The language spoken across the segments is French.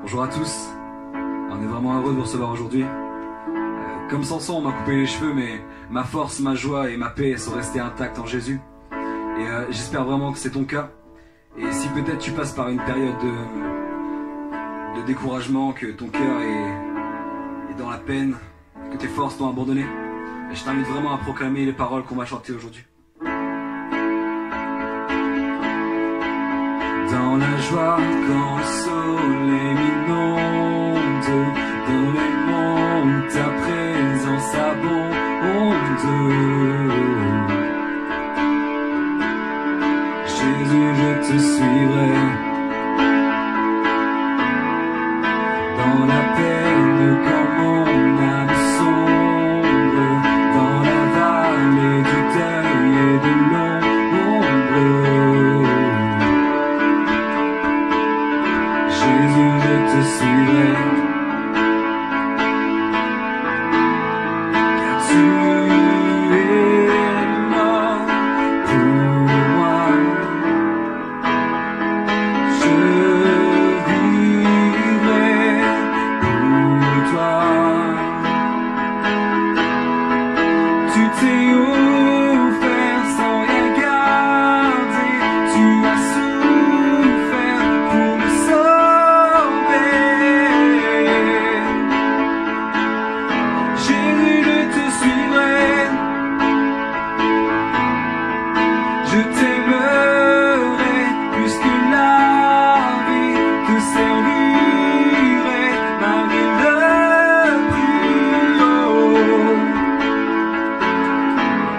Bonjour à tous, on est vraiment heureux de vous recevoir aujourd'hui. Comme Samson, on m'a coupé les cheveux, mais ma force, ma joie et ma paix sont restées intactes en Jésus. Et j'espère vraiment que c'est ton cas. Et si peut-être tu passes par une période de découragement, que ton cœur est dans la peine, que tes forces t'ont abandonné, je t'invite vraiment à proclamer les paroles qu'on va chanter aujourd'hui. Dans la joie, quand le soleil m'inonde, dans les mondes, ta présence abonde. Jésus, je te suivrai. Dans la peine, quand mon âme sombre, dans la vallée du deuil et de l'ombre. Jésus, je te suivrai, car tu es mort pour moi. Je vivrai pour toi. Tu t'es offert sans rien garder, tu as souffert pour me sauver. Jésus, je te suivrai, je t'aimerai plus que la vie, te servirai malgré le prix. Oh.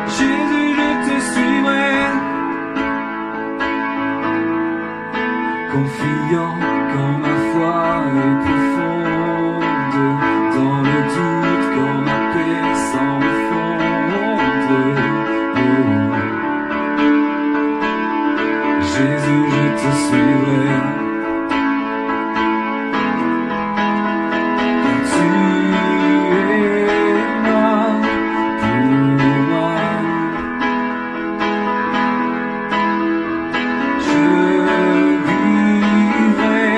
Jésus, je te suivrai, confiant quand ma foi est profonde, dans le doute quand ma paix s'en fonde. Oh. Jésus, je te suivrai, car tu es mort pour moi. Je vivrai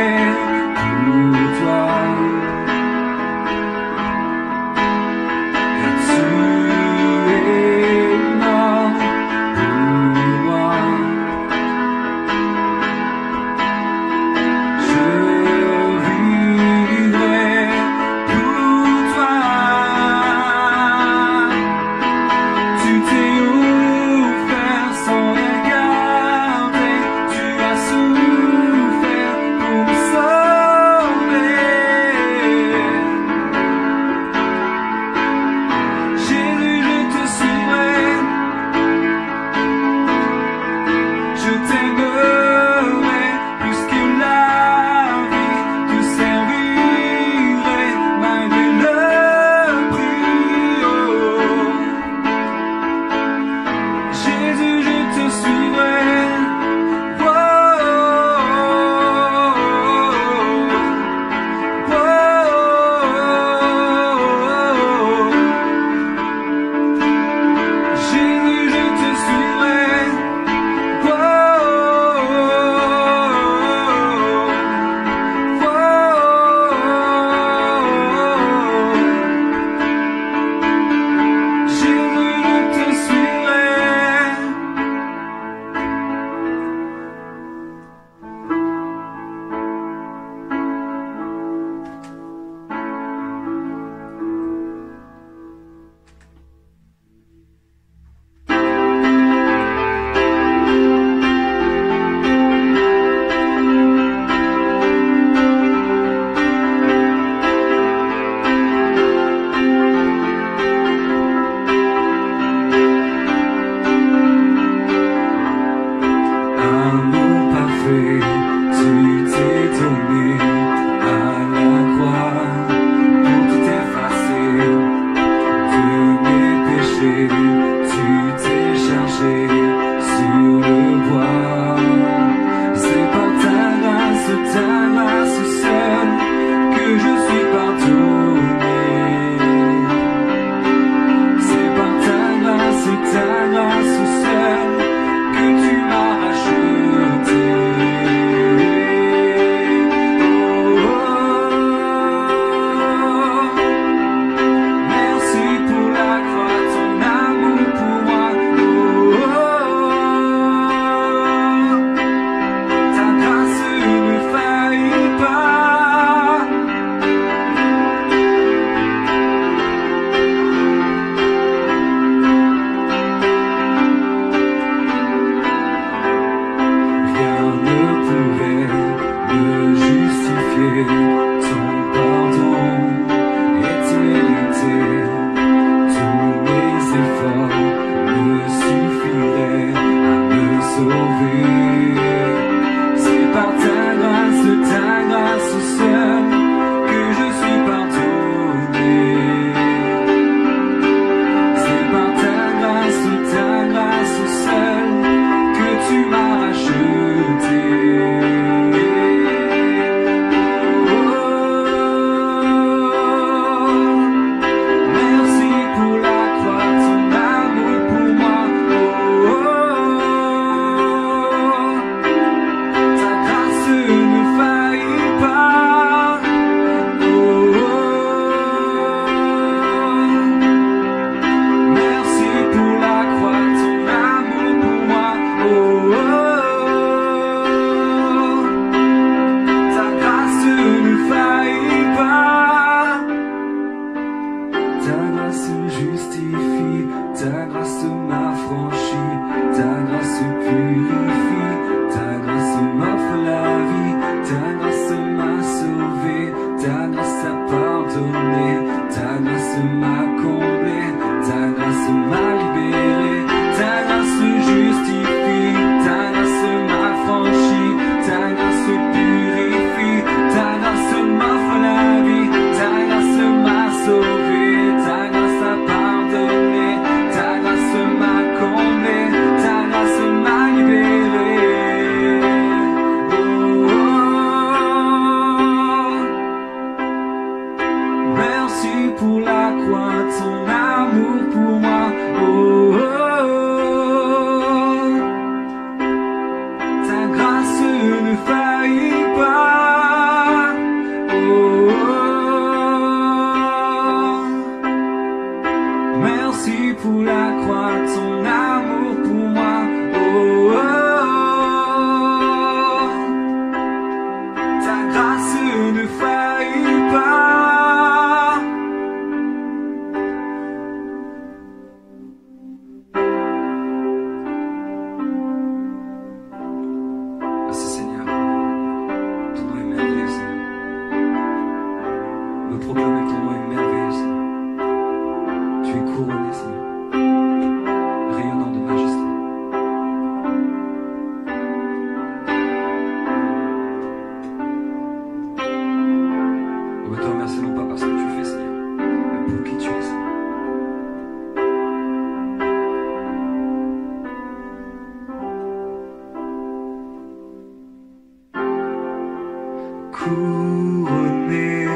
couronné,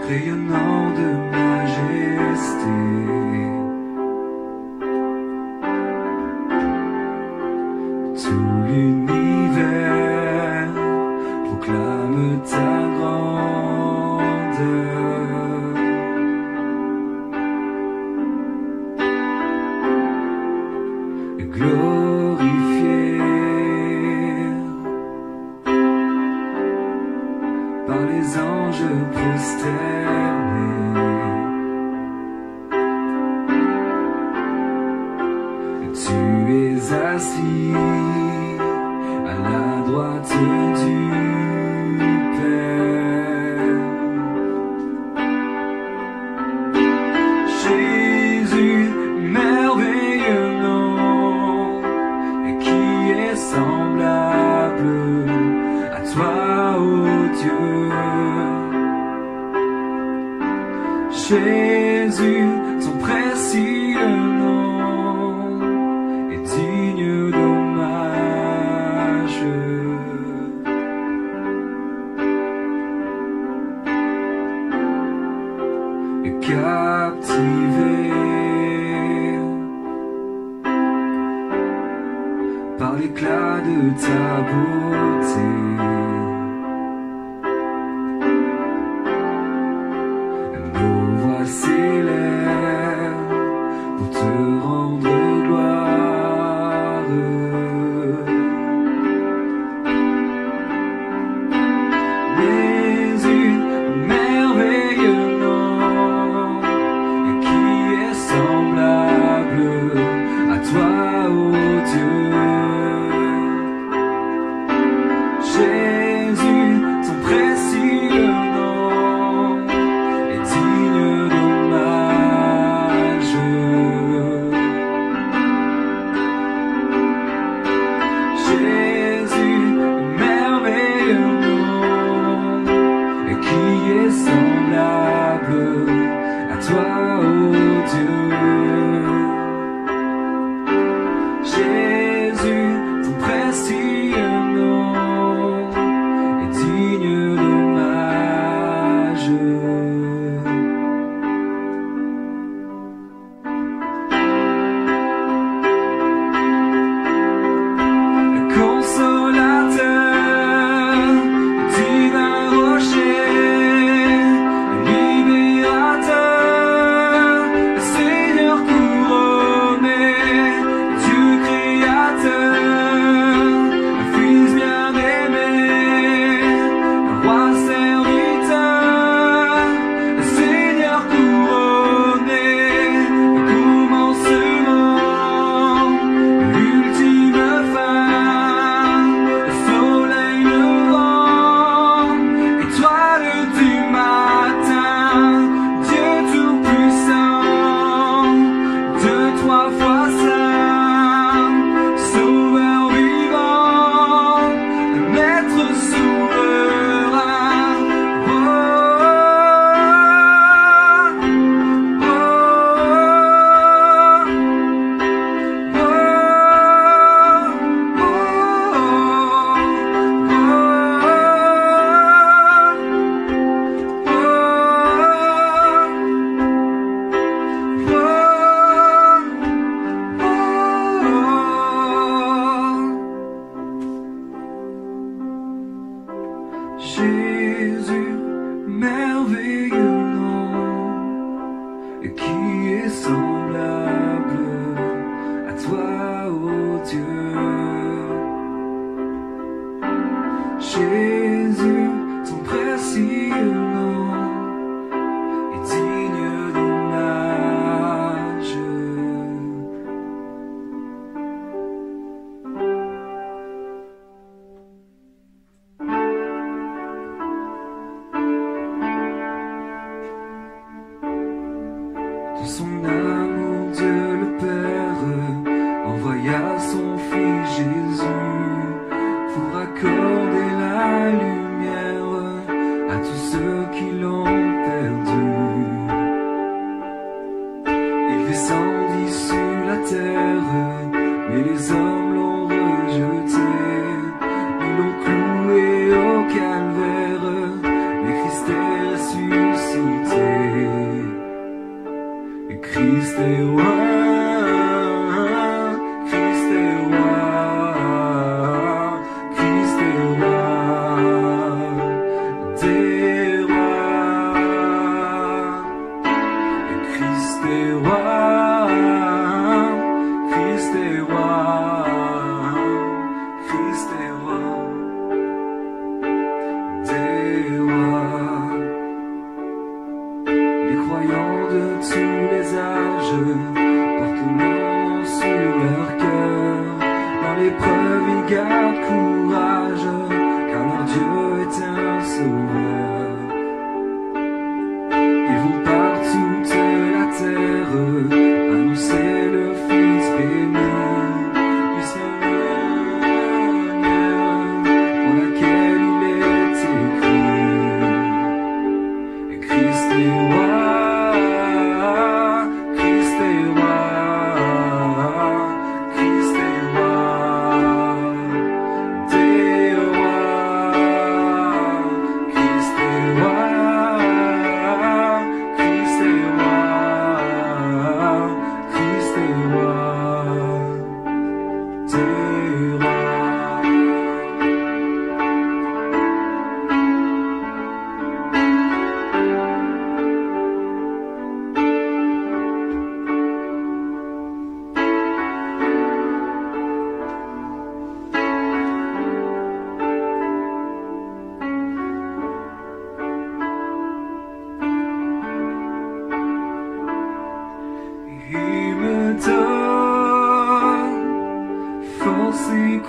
rayonnant de majesté. Tout l'univers proclame ta grandeur. Glorifié par les anges prosternés, tu es assis à la droite du Père. Jésus, merveilleux nom, qui est semblable à toi, ô Dieu. Jésus, ton précieux nom est digne d'hommage. Captivé par l'éclat de ta beauté, nos voix s'élèvent pour te rendre gloire. Jésus, merveilleux nom, qui est semblable à toi, ô Dieu. Jésus, ton précieux nom est digne d'hommage. Jésus, merveilleux nom, qui est semblable à toi, ô Dieu. Jésus, ton précieux nom est digne d'hommage. Consolateur, divin rocher, libérateur, Seigneur couronné, Dieu créateur, Fils bien-aimé, Roi serviteur, Seigneur couronné, commencement, ultime fin, soleil levant, étoile du matin, Dieu tout-puissant, deux, trois fois saint, sauveur vivant, maître souverain. Oh, oh, Jésus, merveilleux nom, qui est semblable à toi, ô Dieu. Jésus, ton précieux nom est digne d'hommage. De son amour, Dieu le Père envoya son Fils Jésus pour accorder la lumière à tous ceux qui l'ont perdu. Il descendit sur la terre, mais les hommes l'ont rejeté. Et Christ est roi, Christ est roi, Christ est roi des rois. Et Christ est roi, Christ est roi, Christ est roi des rois. Les croyants de tous les âges portent leur nom sur leur cœur. Dans l'épreuve, ils gardent courage, car leur Dieu est un sauveur. Ils vont par toute la terre annoncer le Fils béni du Seigneur, pour laquelle il est écrit. Et Christ est roi.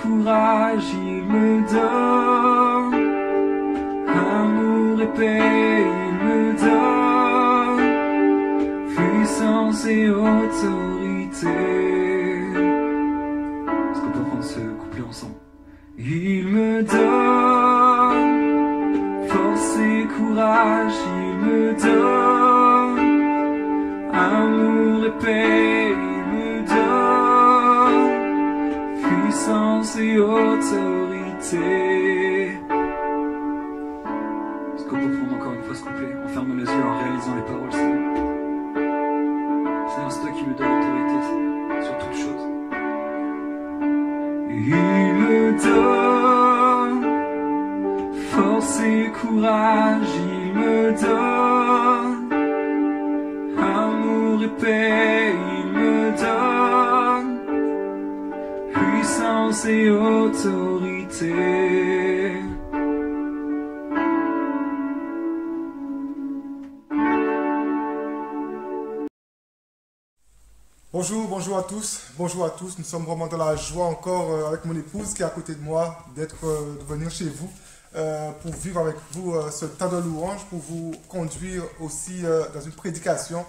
Courage, il me donne amour et paix, il me donne puissance et autorité. Est-ce qu'on peut prendre ce couplet ensemble? Il me donne force et courage, il me donne amour et paix, il me donne puissance et autorité. Est-ce qu'on peut prendre encore une fois ce couplet en fermant les yeux, en réalisant les paroles, Seigneur? Seigneur, c'est toi qui me donnes l'autorité, Seigneur, sur toute chose. Il me donne force et courage, il me donne amour et paix, il me donne puissance et autorité. Bonjour, bonjour à tous, nous sommes vraiment dans la joie encore avec mon épouse qui est à côté de moi de venir chez vous pour vivre avec vous ce temps de louange, pour vous conduire aussi dans une prédication.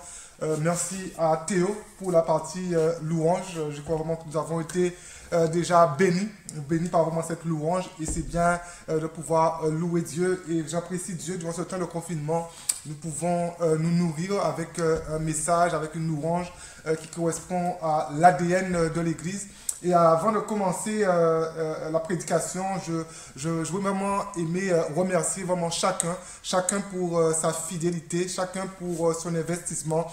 Merci à Théo pour la partie louange. Je crois vraiment que nous avons été déjà bénis par vraiment cette louange, et c'est bien de pouvoir louer Dieu, et j'apprécie Dieu durant ce temps de confinement. Nous pouvons nous nourrir avec un message, avec une louange qui correspond à l'ADN de l'Église. Et avant de commencer la prédication, je veux vraiment aimer remercier vraiment chacun pour sa fidélité, chacun pour son investissement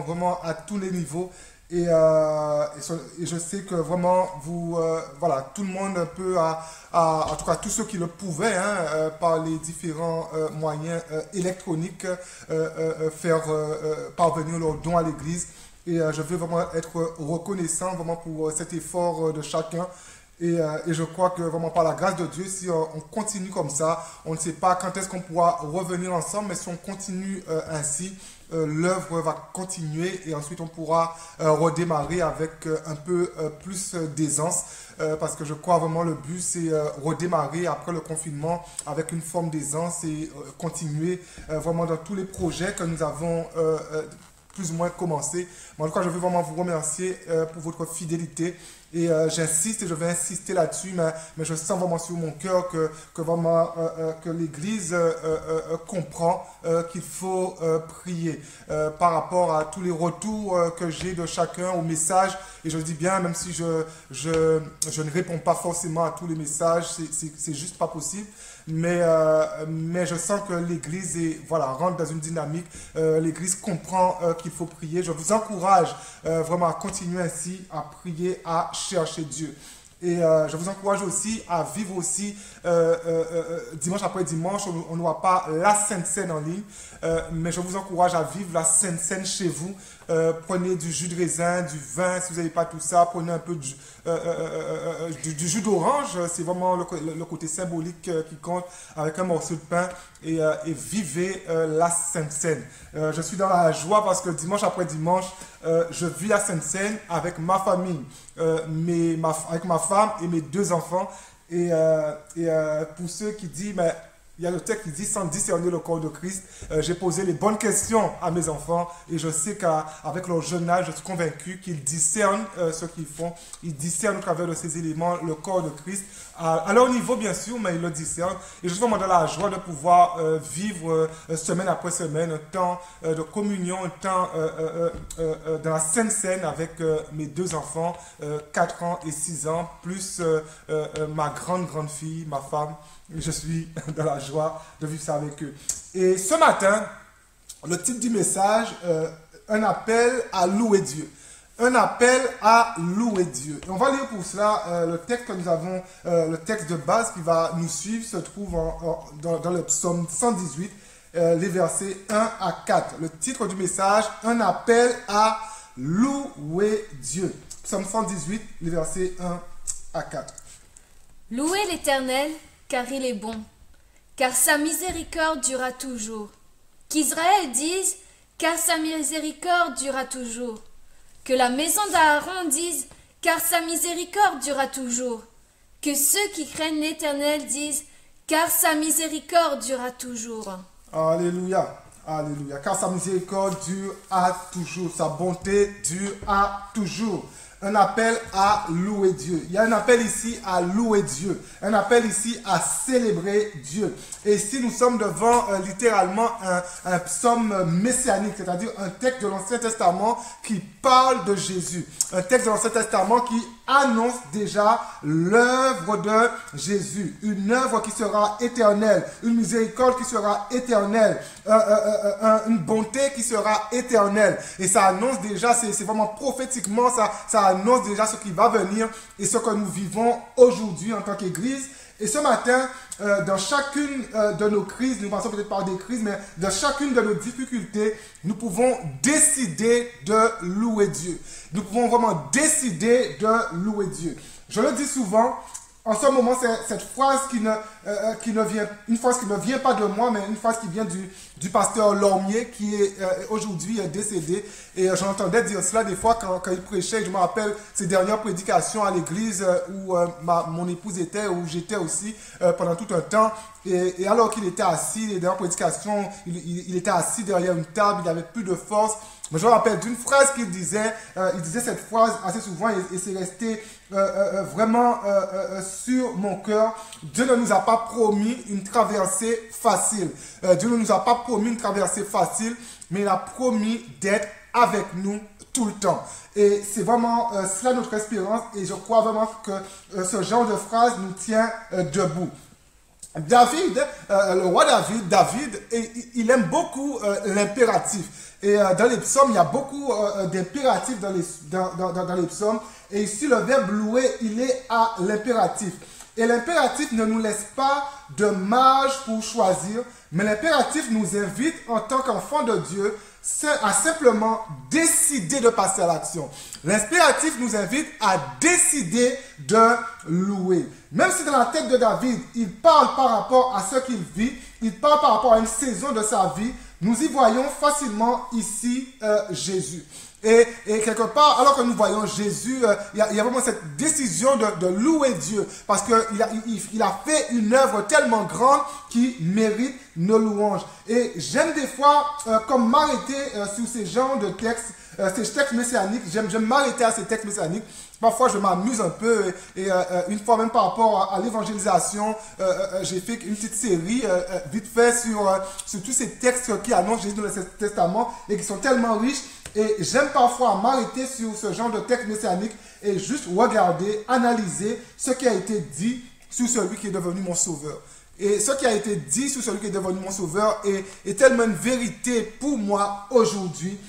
vraiment à tous les niveaux. Et je sais que vraiment voilà, tout le monde peut, en tout cas tous ceux qui le pouvaient, par les différents moyens électroniques, faire parvenir leurs dons à l'Église. Et je veux vraiment être reconnaissant vraiment pour cet effort de chacun. Et je crois que vraiment par la grâce de Dieu, si on continue comme ça, on ne sait pas quand est-ce qu'on pourra revenir ensemble, mais si on continue ainsi, l'œuvre va continuer, et ensuite on pourra redémarrer avec un peu plus d'aisance, parce que je crois vraiment le but c'est redémarrer après le confinement avec une forme d'aisance et continuer vraiment dans tous les projets que nous avons plus ou moins commencé. Mais en tout cas, je veux vraiment vous remercier pour votre fidélité. Et j'insiste et je vais insister là-dessus, mais je sens vraiment sur mon cœur que l'Église comprend qu'il faut prier par rapport à tous les retours que j'ai de chacun au message. Et je dis bien, même si je ne réponds pas forcément à tous les messages, c'est juste pas possible. Mais je sens que l'Église rentre dans une dynamique. L'Église comprend qu'il faut prier. Je vous encourage vraiment à continuer ainsi, à prier, à chercher Dieu. Et je vous encourage aussi à vivre aussi dimanche après dimanche. On n'aura pas la Sainte Seine en ligne, mais je vous encourage à vivre la Sainte Seine chez vous. Prenez du jus de raisin, du vin, si vous n'avez pas tout ça, prenez un peu du jus d'orange, c'est vraiment le côté symbolique qui compte, avec un morceau de pain, et vivez la Sainte Seine. Je suis dans la joie parce que dimanche après dimanche, je vis la Sainte Seine avec ma famille, avec ma femme et mes 2 enfants. Et pour ceux qui disent, mais il y a le texte qui dit, sans discerner le corps de Christ, j'ai posé les bonnes questions à mes enfants et je sais qu'avec leur jeune âge, je suis convaincu qu'ils discernent ce qu'ils font. Ils discernent au travers de ces éléments le corps de Christ, à leur niveau bien sûr, mais ils le discernent. Et je suis vraiment dans la joie de pouvoir vivre semaine après semaine un temps de communion, un temps dans la Sainte Seine avec mes 2 enfants, 4 ans et 6 ans, plus ma grande fille, ma femme. Je suis dans la joie de vivre ça avec eux. Et ce matin, le titre du message, un appel à louer Dieu. Un appel à louer Dieu. Et on va lire pour cela le texte que nous avons, le texte de base qui va nous suivre, se trouve dans le psaume 118, les versets 1 à 4. Le titre du message, un appel à louer Dieu. Psaume 118, les versets 1 à 4. Louez l'Éternel, car il est bon, car sa miséricorde durera toujours. Qu'Israël dise, car sa miséricorde durera toujours. Que la maison d'Aaron dise, car sa miséricorde durera toujours. Que ceux qui craignent l'Éternel disent, car sa miséricorde durera toujours. Alléluia, alléluia, car sa miséricorde dure à toujours, sa bonté dure à toujours. Un appel à louer Dieu. Il y a un appel ici à louer Dieu. Un appel ici à célébrer Dieu. Et ici, nous sommes devant littéralement un psaume messianique, c'est-à-dire un texte de l'Ancien Testament qui parle de Jésus. Un texte de l'Ancien Testament qui annonce déjà l'œuvre de Jésus. Une œuvre qui sera éternelle. Une miséricorde qui sera éternelle. Une bonté qui sera éternelle. Et ça annonce déjà, c'est vraiment prophétiquement, ça annonce déjà ce qui va venir et ce que nous vivons aujourd'hui en tant qu'Église. Et ce matin, dans chacune de nos crises, nous passons peut-être par des crises, mais dans chacune de nos difficultés, nous pouvons décider de louer Dieu. Nous pouvons vraiment décider de louer Dieu. Je le dis souvent, en ce moment, c'est cette phrase une phrase qui ne vient pas de moi, mais une phrase qui vient du pasteur Lormier, qui est aujourd'hui décédé. Et j'entendais dire cela des fois quand il prêchait. Je me rappelle ses dernières prédications à l'église où mon épouse était, où j'étais aussi pendant tout un temps. Et alors qu'il était assis, les dernières prédications, il était assis derrière une table, il n'avait plus de force. Mais je me rappelle d'une phrase qu'il disait. Il disait cette phrase assez souvent et c'est resté vraiment sur mon cœur. Dieu ne nous a pas promis une traversée facile. Dieu ne nous a pas promis une traversée facile, mais il a promis d'être avec nous tout le temps. Et c'est vraiment cela notre espérance et je crois vraiment que ce genre de phrase nous tient debout. David, le roi David, il aime beaucoup l'impératif. Et dans les psaumes, il y a beaucoup d'impératifs dans les psaumes. Et ici, le verbe louer, il est à l'impératif. Et l'impératif ne nous laisse pas de marge pour choisir, mais l'impératif nous invite en tant qu'enfants de Dieu à simplement décider de passer à l'action. L'impératif nous invite à décider de louer. Même si dans la tête de David, il parle par rapport à ce qu'il vit, il parle par rapport à une saison de sa vie, nous y voyons facilement ici Jésus. Et quelque part, alors que nous voyons Jésus, il y a vraiment cette décision de louer Dieu, parce qu'il a fait une œuvre tellement grande qui mérite nos louanges. Et j'aime des fois, comme m'arrêter sur ces genres de textes, ces textes messianiques, j'aime m'arrêter à ces textes messianiques. Parfois, je m'amuse un peu et une fois même par rapport à l'évangélisation, j'ai fait une petite série vite fait sur tous ces textes qui annoncent Jésus dans le Testament et qui sont tellement riches. Et j'aime parfois m'arrêter sur ce genre de texte messianique et juste regarder, analyser ce qui a été dit sur celui qui est devenu mon sauveur. Et ce qui a été dit sur celui qui est devenu mon sauveur est tellement une vérité pour moi aujourd'hui,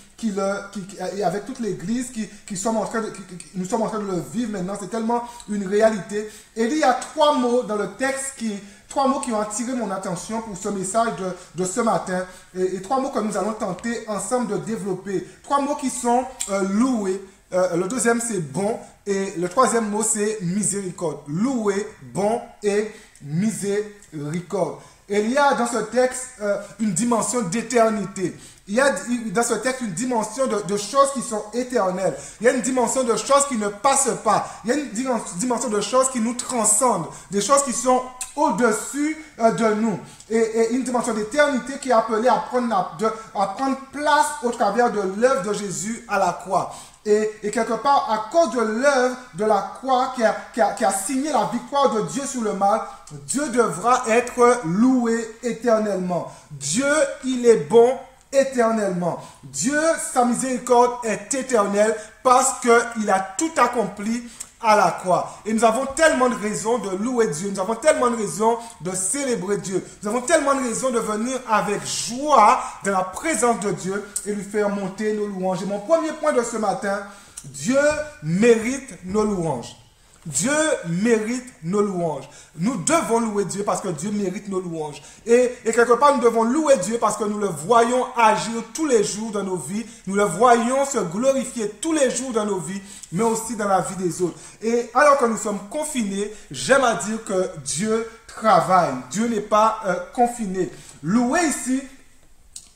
et avec toute l'Église nous sommes en train de le vivre maintenant, c'est tellement une réalité. Et il y a trois mots dans le texte trois mots qui ont attiré mon attention pour ce message de ce matin. Et trois mots que nous allons tenter ensemble de développer. Trois mots qui sont louer. Le deuxième, c'est bon. Et le troisième mot, c'est miséricorde. Louer, bon et miséricorde. Et il y a dans ce texte une dimension d'éternité. Il y a dans ce texte une dimension de choses qui sont éternelles. Il y a une dimension de choses qui ne passent pas. Il y a une dimension de choses qui nous transcendent. Des choses qui sont au-dessus de nous. Et une dimension d'éternité qui est appelée à prendre place au travers de l'œuvre de Jésus à la croix. Et quelque part, à cause de l'œuvre de la croix qui a signé la victoire de Dieu sur le mal, Dieu devra être loué éternellement. Dieu, il est bon éternellement. Dieu, sa miséricorde est éternelle parce qu'il a tout accompli à la croix. Et nous avons tellement de raisons de louer Dieu. Nous avons tellement de raisons de célébrer Dieu. Nous avons tellement de raisons de venir avec joie dans la présence de Dieu et lui faire monter nos louanges. Et mon premier point de ce matin, Dieu mérite nos louanges. Dieu mérite nos louanges. Nous devons louer Dieu parce que Dieu mérite nos louanges. Et quelque part, nous devons louer Dieu parce que nous le voyons agir tous les jours dans nos vies. Nous le voyons se glorifier tous les jours dans nos vies, mais aussi dans la vie des autres. Et alors que nous sommes confinés, j'aime à dire que Dieu travaille. Dieu n'est pas confiné. Louer ici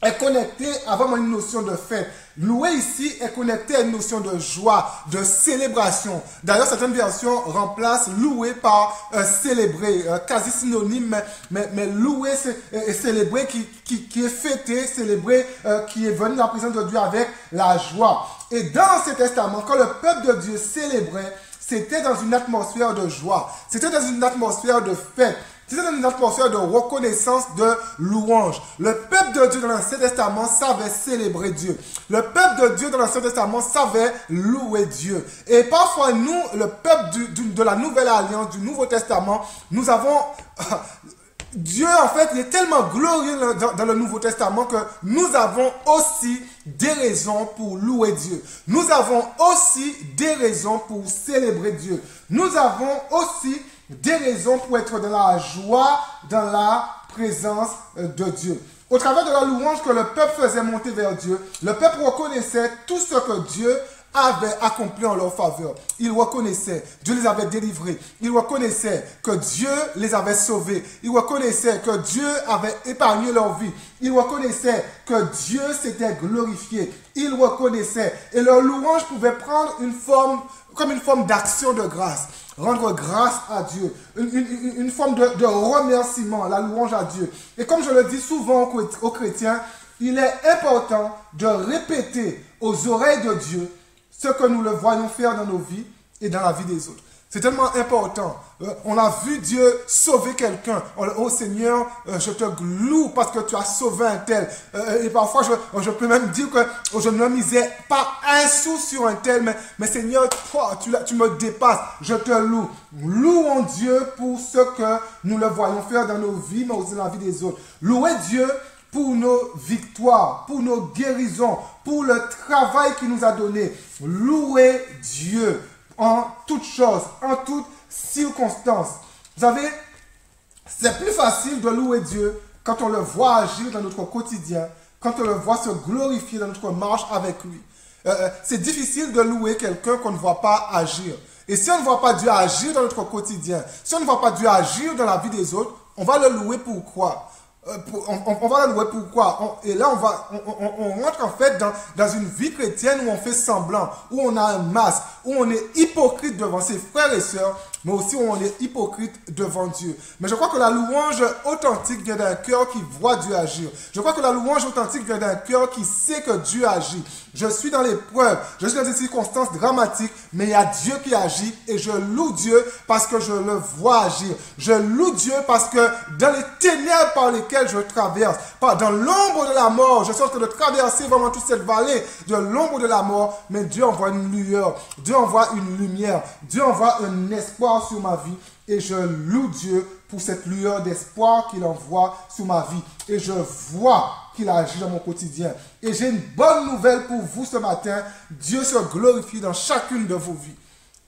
est connecté à vraiment une notion de fête. Louer ici est connecté à une notion de joie, de célébration. D'ailleurs, certaines versions remplacent louer par célébrer, quasi synonyme, mais louer c'est célébrer qui est fêté, célébrer qui est venu dans la présence de Dieu avec la joie. Et dans l'Ancien Testament, quand le peuple de Dieu célébrait, c'était dans une atmosphère de joie, c'était dans une atmosphère de fête. C'était dans une atmosphère de reconnaissance, de louange. Le peuple de Dieu dans l'Ancien Testament savait célébrer Dieu. Le peuple de Dieu dans l'Ancien Testament savait louer Dieu. Et parfois, nous, le peuple de la Nouvelle Alliance, du Nouveau Testament, nous avons... Dieu, en fait, il est tellement glorieux dans le Nouveau Testament que nous avons aussi des raisons pour louer Dieu. Nous avons aussi des raisons pour célébrer Dieu. Nous avons aussi des raisons pour être dans la joie, dans la présence de Dieu. Au travers de la louange que le peuple faisait monter vers Dieu, le peuple reconnaissait tout ce que Dieu avait accompli en leur faveur. Ils reconnaissaient, Dieu les avait délivrés. Ils reconnaissaient que Dieu les avait sauvés. Ils reconnaissaient que Dieu avait épargné leur vie. Ils reconnaissaient que Dieu s'était glorifié. Ils reconnaissaient. Et leur louange pouvait prendre une forme d'action de grâce. Rendre grâce à Dieu. Une forme de remerciement, la louange à Dieu. Et comme je le dis souvent aux chrétiens, il est important de répéter aux oreilles de Dieu ce que nous le voyons faire dans nos vies et dans la vie des autres. C'est tellement important. On a vu Dieu sauver quelqu'un. Oh Seigneur, je te loue parce que tu as sauvé un tel. Et parfois, je peux même dire que je ne misais pas un sou sur un tel. Mais Seigneur, toi, tu me dépasses. Je te loue. Louons Dieu pour ce que nous le voyons faire dans nos vies, mais aussi dans la vie des autres. Louez Dieu pour nos victoires, pour nos guérisons, pour le travail qu'il nous a donné. Louez Dieu en toutes choses, en toutes circonstances. Vous savez, c'est plus facile de louer Dieu quand on le voit agir dans notre quotidien, quand on le voit se glorifier dans notre marche avec lui. C'est difficile de louer quelqu'un qu'on ne voit pas agir. Et si on ne voit pas Dieu agir dans notre quotidien, si on ne voit pas Dieu agir dans la vie des autres, on va le louer pourquoi? On va la louer pourquoi? Et là, on rentre en fait dans une vie chrétienne où on fait semblant, où on a un masque, où on est hypocrite devant ses frères et sœurs, mais aussi où on est hypocrite devant Dieu. Mais je crois que la louange authentique vient d'un cœur qui voit Dieu agir. Je crois que la louange authentique vient d'un cœur qui sait que Dieu agit. Je suis dans l'épreuve, je suis dans des circonstances dramatiques, mais il y a Dieu qui agit et je loue Dieu parce que je le vois agir. Je loue Dieu parce que dans les ténèbres par lesquelles je traverse, dans l'ombre de la mort, je suis en train de traverser vraiment toute cette vallée de l'ombre de la mort, mais Dieu envoie une lueur, Dieu envoie une lumière, Dieu envoie un espoir sur ma vie et je loue Dieu pour cette lueur d'espoir qu'il envoie sur ma vie. Et je vois qu'il agit dans mon quotidien. Et j'ai une bonne nouvelle pour vous ce matin. Dieu se glorifie dans chacune de vos vies.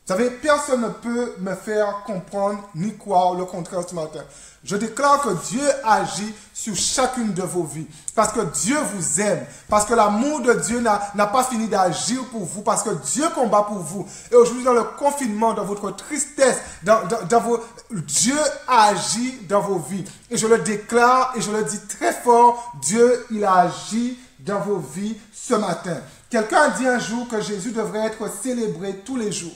Vous savez, personne ne peut me faire comprendre ni croire le contraire ce matin. Je déclare que Dieu agit sur chacune de vos vies. Parce que Dieu vous aime. Parce que l'amour de Dieu n'a pas fini d'agir pour vous. Parce que Dieu combat pour vous. Et aujourd'hui, dans le confinement, dans votre tristesse, Dieu agit dans vos vies. Et je le déclare et je le dis très fort. Dieu, il a agi dans vos vies ce matin. Quelqu'un a dit un jour que Jésus devrait être célébré tous les jours.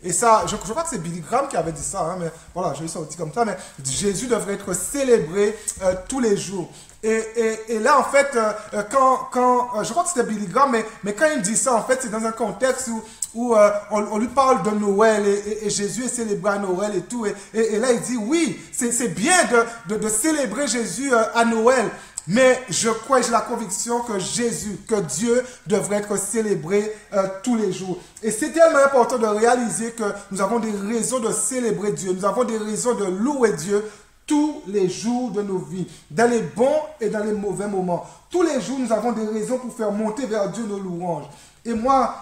Et ça, je crois que c'est Billy Graham qui avait dit ça, hein, mais voilà, je l'ai sorti comme ça, mais Jésus devrait être célébré tous les jours. Et là, en fait, je crois que c'était Billy Graham, mais quand il dit ça, en fait, c'est dans un contexte où on lui parle de Noël et Jésus est célébré à Noël et tout. Et là, il dit, oui, c'est bien de célébrer Jésus à Noël. Mais je crois et j'ai la conviction que Dieu devrait être célébré tous les jours. Et c'est tellement important de réaliser que nous avons des raisons de célébrer Dieu. Nous avons des raisons de louer Dieu tous les jours de nos vies, dans les bons et dans les mauvais moments. Tous les jours, nous avons des raisons pour faire monter vers Dieu nos louanges. Et moi,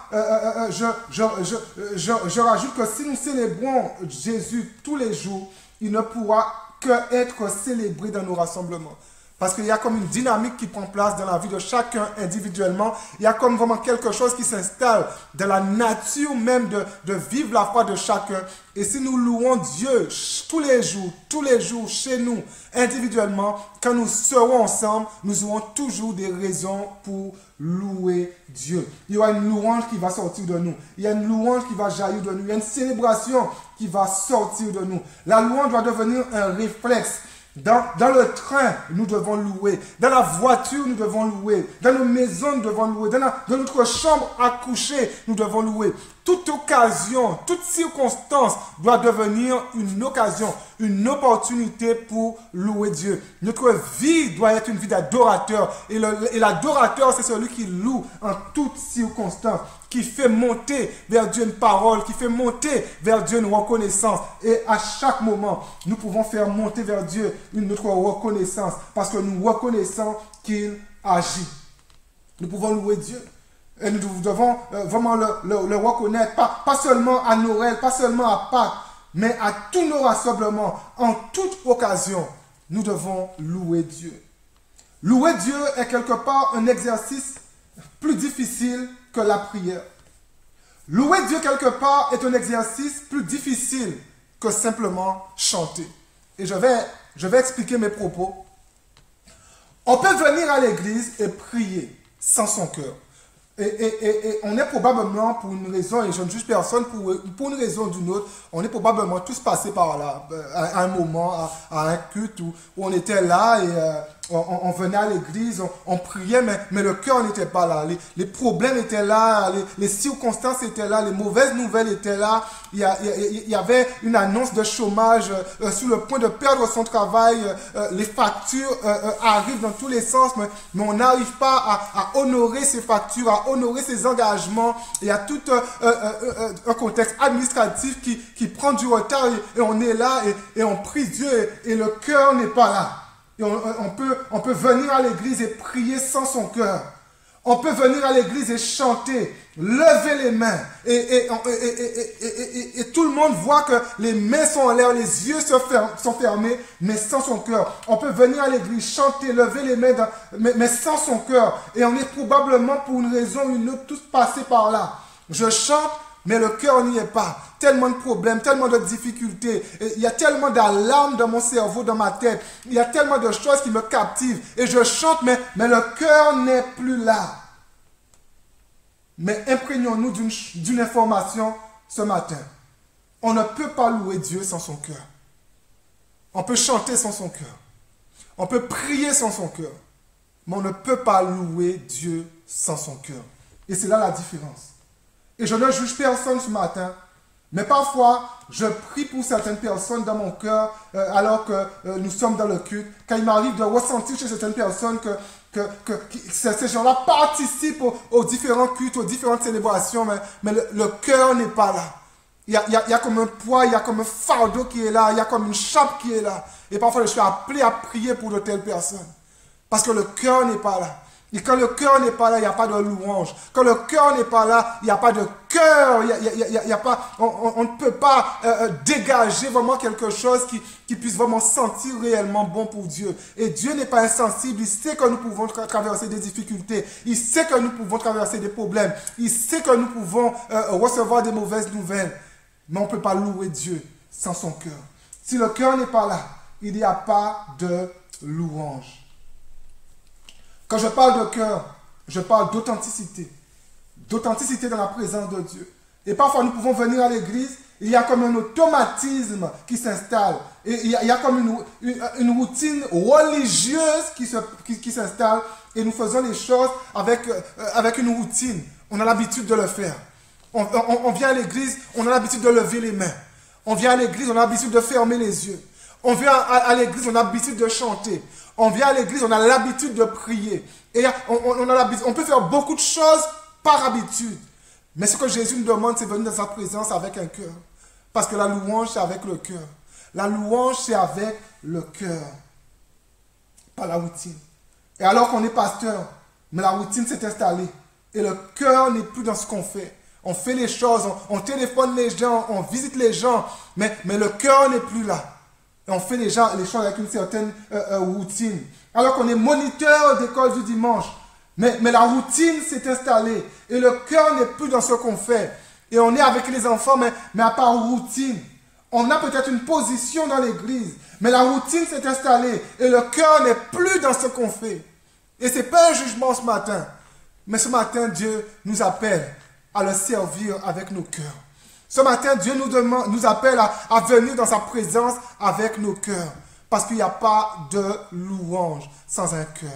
je rajoute que si nous célébrons Jésus tous les jours, il ne pourra qu'être célébré dans nos rassemblements. Parce qu'il y a comme une dynamique qui prend place dans la vie de chacun individuellement. Il y a comme vraiment quelque chose qui s'installe dans la nature même de vivre la foi de chacun. Et si nous louons Dieu tous les jours, chez nous, individuellement, quand nous serons ensemble, nous aurons toujours des raisons pour louer Dieu. Il y aura une louange qui va sortir de nous. Il y a une louange qui va jaillir de nous. Il y a une célébration qui va sortir de nous. La louange doit devenir un réflexe. Dans le train, nous devons louer. Dans la voiture, nous devons louer. Dans nos maisons, nous devons louer. Dans notre chambre à coucher, nous devons louer. Toute occasion, toute circonstance doit devenir une occasion, une opportunité pour louer Dieu. Notre vie doit être une vie d'adorateur. Et l'adorateur, c'est celui qui loue en toutes circonstances, qui fait monter vers Dieu une parole, qui fait monter vers Dieu une reconnaissance. Et à chaque moment, nous pouvons faire monter vers Dieu notre reconnaissance parce que nous reconnaissons qu'il agit. Nous pouvons louer Dieu. Et nous devons vraiment le reconnaître, pas seulement à Noël, pas seulement à Pâques, mais à tous nos rassemblements, en toute occasion, nous devons louer Dieu. Louer Dieu est quelque part un exercice plus difficile que la prière. Louer Dieu quelque part est un exercice plus difficile que simplement chanter. Et je vais expliquer mes propos. On peut venir à l'église et prier sans son cœur. Et on est probablement, pour une raison, et je ne juge personne, pour une raison ou d'une autre, on est probablement tous passés par là, à un moment, à un culte où on était là et on venait à l'église, on priait, mais le cœur n'était pas là. Les problèmes étaient là, les circonstances étaient là, les mauvaises nouvelles étaient là. Il y avait une annonce de chômage sur le point de perdre son travail. Les factures arrivent dans tous les sens, mais on n'arrive pas à honorer ces factures, à honorer ces engagements. Il y a tout un contexte administratif qui prend du retard et on est là et on prie Dieu et le cœur n'est pas là. Et on peut venir à l'église et prier sans son cœur. On peut venir à l'église et chanter, lever les mains. Et tout le monde voit que les mains sont en l'air, les yeux sont fermés, mais sans son cœur. On peut venir à l'église, chanter, lever les mains, mais sans son cœur. Et on est probablement pour une raison ou une autre tous passés par là. Je chante mais le cœur n'y est pas. Tellement de problèmes, tellement de difficultés. Et il y a tellement d'alarmes dans mon cerveau, dans ma tête. Il y a tellement de choses qui me captivent. Et je chante, mais le cœur n'est plus là. Mais imprégnons-nous d'une information ce matin. On ne peut pas louer Dieu sans son cœur. On peut chanter sans son cœur. On peut prier sans son cœur. Mais on ne peut pas louer Dieu sans son cœur. Et c'est là la différence. Et je ne juge personne ce matin. Mais parfois, je prie pour certaines personnes dans mon cœur alors que nous sommes dans le culte. Quand il m'arrive de ressentir chez certaines personnes que ces gens-là participent aux différents cultes, aux différentes célébrations, mais le cœur n'est pas là. Il y a comme un poids, il y a comme un fardeau qui est là, il y a comme une chape qui est là. Et parfois, je suis appelé à prier pour de telles personnes. Parce que le cœur n'est pas là. Et quand le cœur n'est pas là, il n'y a pas de louange. Quand le cœur n'est pas là, il n'y a pas de cœur. On ne peut pas dégager vraiment quelque chose qui puisse vraiment sentir réellement bon pour Dieu. Et Dieu n'est pas insensible. Il sait que nous pouvons traverser des difficultés. Il sait que nous pouvons traverser des problèmes. Il sait que nous pouvons recevoir des mauvaises nouvelles. Mais on ne peut pas louer Dieu sans son cœur. Si le cœur n'est pas là, il n'y a pas de louange. Quand je parle de cœur, je parle d'authenticité. D'authenticité dans la présence de Dieu. Et parfois, nous pouvons venir à l'église, il y a comme un automatisme qui s'installe. Et il y a comme une routine religieuse qui s'installe. Et nous faisons les choses avec une routine. On a l'habitude de le faire. On vient à l'église, on a l'habitude de lever les mains. On vient à l'église, on a l'habitude de fermer les yeux. On vient à l'église, on a l'habitude de chanter. On vient à l'église, on a l'habitude de prier. Et on peut faire beaucoup de choses par habitude. Mais ce que Jésus nous demande, c'est venir dans sa présence avec un cœur. Parce que la louange, c'est avec le cœur. La louange, c'est avec le cœur. Pas la routine. Et alors qu'on est pasteur, mais la routine s'est installée. Et le cœur n'est plus dans ce qu'on fait. On fait les choses, on téléphone les gens, on visite les gens, mais le cœur n'est plus là. Et on fait les choses avec une certaine routine. Alors qu'on est moniteur d'école du dimanche. Mais la routine s'est installée. Et le cœur n'est plus dans ce qu'on fait. Et on est avec les enfants, mais à part routine. On a peut-être une position dans l'église. Mais la routine s'est installée. Et le cœur n'est plus dans ce qu'on fait. Et ce n'est pas un jugement ce matin. Mais ce matin, Dieu nous appelle à le servir avec nos cœurs. Ce matin, Dieu nous appelle à venir dans sa présence avec nos cœurs. Parce qu'il n'y a pas de louange sans un cœur.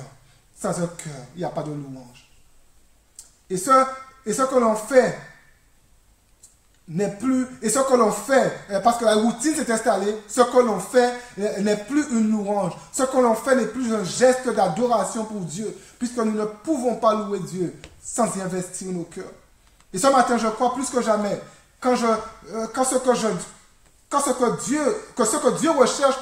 Sans un cœur, il n'y a pas de louange. Et ce que l'on fait n'est plus... Et ce que l'on fait, parce que la routine s'est installée, ce que l'on fait n'est plus une louange. Ce que l'on fait n'est plus un geste d'adoration pour Dieu. Puisque nous ne pouvons pas louer Dieu sans y investir nos cœurs. Et ce matin, je crois plus que jamais, ce que Dieu recherche,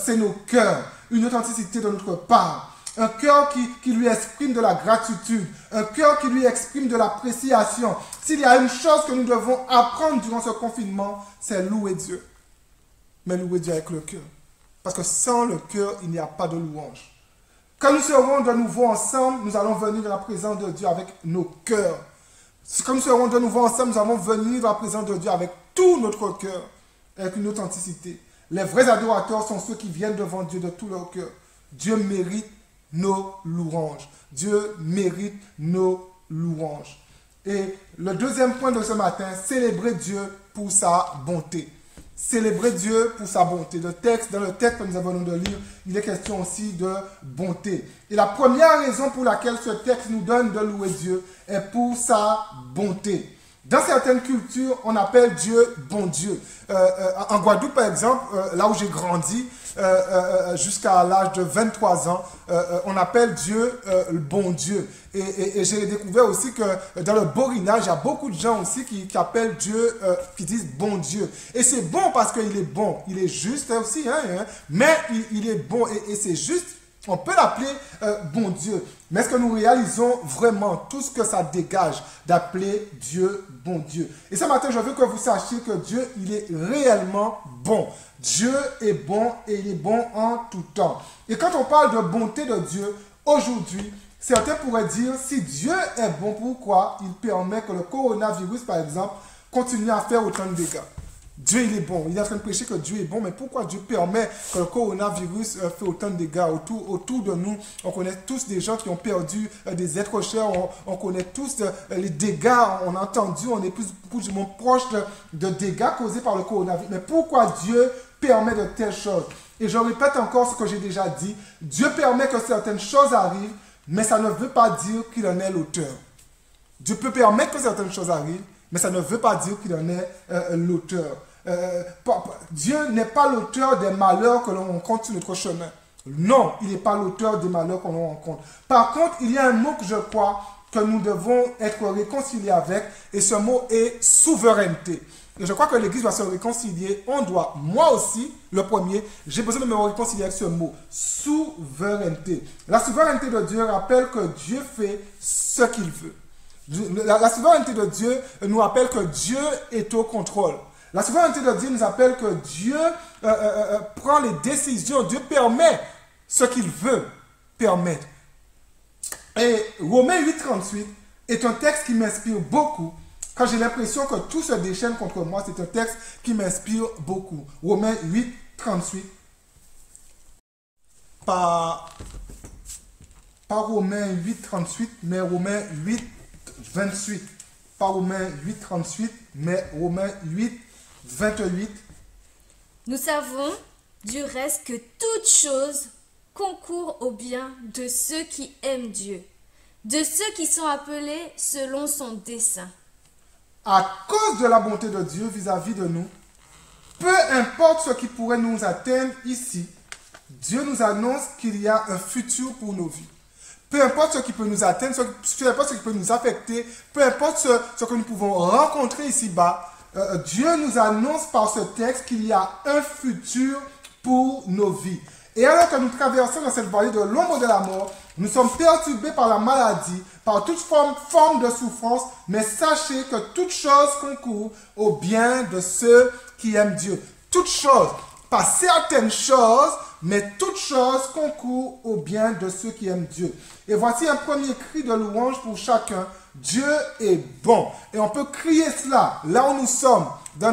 c'est nos cœurs, une authenticité de notre part. Un cœur qui lui exprime de la gratitude, un cœur qui lui exprime de l'appréciation. S'il y a une chose que nous devons apprendre durant ce confinement, c'est louer Dieu. Mais louer Dieu avec le cœur. Parce que sans le cœur, il n'y a pas de louange. Quand nous serons de nouveau ensemble, nous allons venir dans la présence de Dieu avec nos cœurs. Quand nous serons de nouveau ensemble, nous allons venir dans la présence de Dieu avec tout notre cœur, avec une authenticité. Les vrais adorateurs sont ceux qui viennent devant Dieu de tout leur cœur. Dieu mérite nos louanges. Dieu mérite nos louanges. Et le deuxième point de ce matin, célébrer Dieu pour sa bonté. Célébrer Dieu pour sa bonté. Dans le texte que nous avons de lire, il est question aussi de bonté. Et la première raison pour laquelle ce texte nous donne de louer Dieu est pour sa bonté. Dans certaines cultures, on appelle Dieu bon Dieu. En Guadeloupe, par exemple, là où j'ai grandi, jusqu'à l'âge de 23 ans, on appelle Dieu le bon Dieu. Et j'ai découvert aussi que dans le Borinage, il y a beaucoup de gens aussi qui appellent Dieu, qui disent bon Dieu. Et c'est bon parce qu'il est bon. Il est juste aussi, mais il est bon et c'est juste. On peut l'appeler bon Dieu. Mais est-ce que nous réalisons vraiment tout ce que ça dégage d'appeler Dieu bon Dieu? Et ce matin, je veux que vous sachiez que Dieu, il est réellement bon. Dieu est bon et il est bon en tout temps. Et quand on parle de bonté de Dieu, aujourd'hui, Certains pourraient dire, si Dieu est bon, pourquoi il permet que le coronavirus, par exemple, continue à faire autant de dégâts? Dieu, il est bon. Il est en train de prêcher que Dieu est bon, mais pourquoi Dieu permet que le coronavirus fait autant de dégâts autour de nous? On connaît tous des gens qui ont perdu des êtres chers. On connaît tous les dégâts. On a entendu, on est plus du monde proche de dégâts causés par le coronavirus. Mais pourquoi Dieu permet de telles choses? Et je répète encore ce que j'ai déjà dit. Dieu permet que certaines choses arrivent, mais ça ne veut pas dire qu'il en est l'auteur. Dieu peut permettre que certaines choses arrivent, mais ça ne veut pas dire qu'il en est l'auteur. Dieu n'est pas l'auteur des malheurs que l'on rencontre sur notre chemin. Non, il n'est pas l'auteur des malheurs que l'on rencontre. Par contre, il y a un mot que je crois que nous devons être réconciliés avec, et ce mot est souveraineté. Et je crois que l'Église doit se réconcilier. On doit, moi aussi, le premier, j'ai besoin de me réconcilier avec ce mot, souveraineté. La souveraineté de Dieu rappelle que Dieu fait ce qu'il veut. La souveraineté de Dieu nous rappelle que Dieu est au contrôle. La souveraineté de Dieu nous rappelle que Dieu prend les décisions. Dieu permet ce qu'il veut permettre. Et Romains 8,38 est un texte qui m'inspire beaucoup. Quand j'ai l'impression que tout se déchaîne contre moi, c'est un texte qui m'inspire beaucoup. Romains 8,38. Pas Romains 8,38, mais Romains 8,28. Pas Romains 8,38, mais Romains 8,28. Nous savons, du reste, que toute chose concourt au bien de ceux qui aiment Dieu, de ceux qui sont appelés selon son dessein. À cause de la bonté de Dieu vis-à-vis de nous, peu importe ce qui pourrait nous atteindre ici, Dieu nous annonce qu'il y a un futur pour nos vies. Peu importe ce qui peut nous atteindre, peu importe ce qui peut nous affecter, peu importe ce que nous pouvons rencontrer ici-bas, Dieu nous annonce par ce texte qu'il y a un futur pour nos vies. Et alors que nous traversons dans cette vallée de l'ombre de la mort, nous sommes perturbés par la maladie, par toute forme de souffrance, mais sachez que toute chose concourt au bien de ceux qui aiment Dieu. Toute chose, pas certaines choses, mais toute chose concourt au bien de ceux qui aiment Dieu. Et voici un premier cri de louange pour chacun. Dieu est bon. Et on peut crier cela là où nous sommes, dans